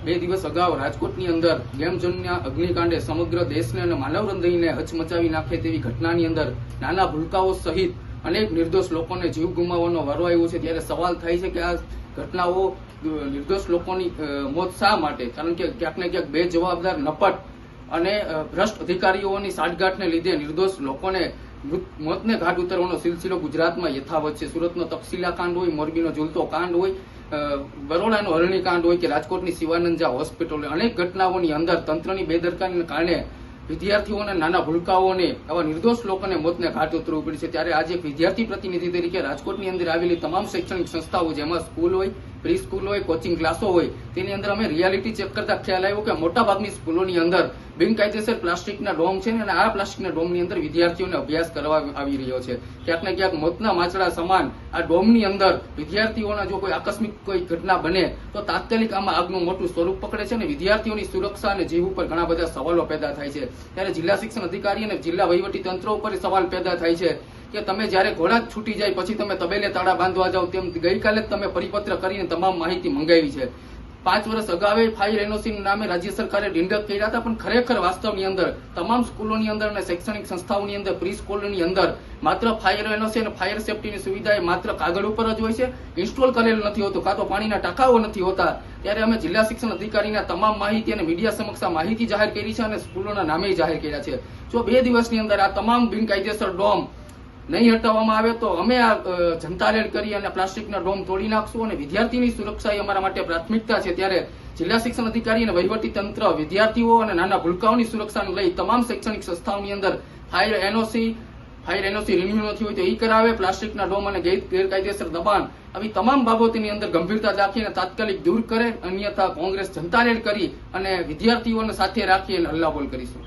બે દિવસ અગાઉ રાજકોટની અંદર ગેમ ઝોનના અગ્નિકાંડે સમગ્ર દેશને અને માનવ હૃદયને હચમચાવી નાખે તેવી ઘટનાની અંદર નાના ભૂલકાઓ સહિત અનેક નિર્દોષ લોકોને જીવ ગુમાવવાનો વારો આવ્યો છે। ત્યારે સવાલ થાય છે કે આ ઘટનાઓ નિર્દોષ લોકોની મોત શા માટે? કારણ કે ક્યાંક ને ક્યાંક બેજવાબદાર નપટ અને ભ્રષ્ટ અધિકારીઓની સાંઠગાંઠને લીધે નિર્દોષ લોકોને મોતને ઘાટ ઉતરવાનો સિલસિલો ગુજરાતમાં યથાવત છે। સુરતનો તક્ષશિલા કાંડ હોય, મોરબીનો ઝૂલતો કાંડ હોય, બરોડાનો હરણી કાંડ હોય કે રાજકોટની શિવાનંદજા હોસ્પિટલ, અનેક ઘટનાઓની અંદર તંત્રની બેદરકારીને કારણે વિદ્યાર્થીઓને, નાના ભૂલકાઓને, આવા નિર્દોષ લોકોને મોતને ઘાટ ઉતરવું પડી છે। ત્યારે આજે એક વિદ્યાર્થી પ્રતિનિધિ તરીકે રાજકોટની અંદર આવેલી તમામ શૈક્ષણિક સંસ્થાઓ, જેમાં સ્કૂલ હોય, પ્રી સ્કૂલ હોય, કોચિંગ ક્લાસો હોય, તેની અંદર અમે રિયાલિટી ચેક કરતા ખ્યાલ આવ્યો કે મોટાભાગની સ્કૂલોની અંદર બિનકાયદેસર પ્લાસ્ટિકના ડોમ છે અને આ પ્લાસ્ટિકના ડોમની અંદર વિદ્યાર્થીઓને અભ્યાસ કરવા આવી રહ્યો છે। ક્યાંક ને ક્યાંક મોતના માછડા સમાન આ ડોમની અંદર વિદ્યાર્થીઓના જો કોઈ આકસ્મિક કોઈ ઘટના બને તો તાત્કાલિક આમાં આગનું મોટું સ્વરૂપ પકડે છે અને વિદ્યાર્થીઓની સુરક્ષા અને જીવ ઉપર ઘણા બધા સવાલો પેદા થાય છે। ત્યારે જિલ્લા શિક્ષણ અધિકારી અને જિલ્લા વહીવટી તંત્ર ઉપર સવાલ પેદા થાય છે કે તમે જ્યારે ઘોડા છૂટી જાય પછી તમે તબેલે તાળા બાંધવા જાવ, તેમ ગઈકાલે જ તમે પરિપત્ર કરીને તમામ માહિતી મંગાવી છે। 5 વર્ષ અગાઉ ફાયર એનઓસી નામે રાજ્ય સરકારે ડિંડક કર્યા હતા, પણ ખરેખર વાસ્તવની અંદર તમામ સ્કૂલોની અંદર અને શૈક્ષણિક સંસ્થાઓની અંદર, પ્રી સ્કૂલોની અંદર માત્ર ફાયર એનઓસી અને ફાયર સેફટીની સુવિધા એ માત્ર કાગળ ઉપર જ હોય છે, ઇન્સ્ટોલ કરેલું નથી હોતું, કાં તો પાણીના ટાંકાઓ નથી હોતા। ત્યારે અમે જિલ્લા શિક્ષણ અધિકારીના તમામ માહિતી અને મીડિયા સમક્ષ આ માહિતી જાહેર કરી છે અને સ્કૂલોના નામે જાહેર કર્યા છે। જો 2 દિવસની અંદર આ તમામ બિનકાયદેસર ડોમ નહીં હટાવવામાં આવે તો અમે આ જનતા રેડ કરી અને પ્લાસ્ટિકના ડોમ તોડી નાખશું અને વિદ્યાર્થીની સુરક્ષા એ અમારા માટે પ્રાથમિકતા છે। ત્યારે જિલ્લા શિક્ષણ અધિકારી અને વહીવટી તંત્ર વિદ્યાર્થીઓ અને નાના ભૂલકાઓની સુરક્ષાને લઈ તમામ શૈક્ષણિક સંસ્થાઓની અંદર ફાયર એનઓસી રિન્યુ નથી હોય તો એ કરાવે, પ્લાસ્ટિકના ડોમ અને ગેરકાયદેસર દબાણ આવી તમામ બાબતોની અંદર ગંભીરતા રાખીને તાત્કાલિક દૂર કરે, અન્યથા કોંગ્રેસ જનતા રેડ કરી અને વિદ્યાર્થીઓને સાથે રાખી અને હલ્લાબોલ કરીશું।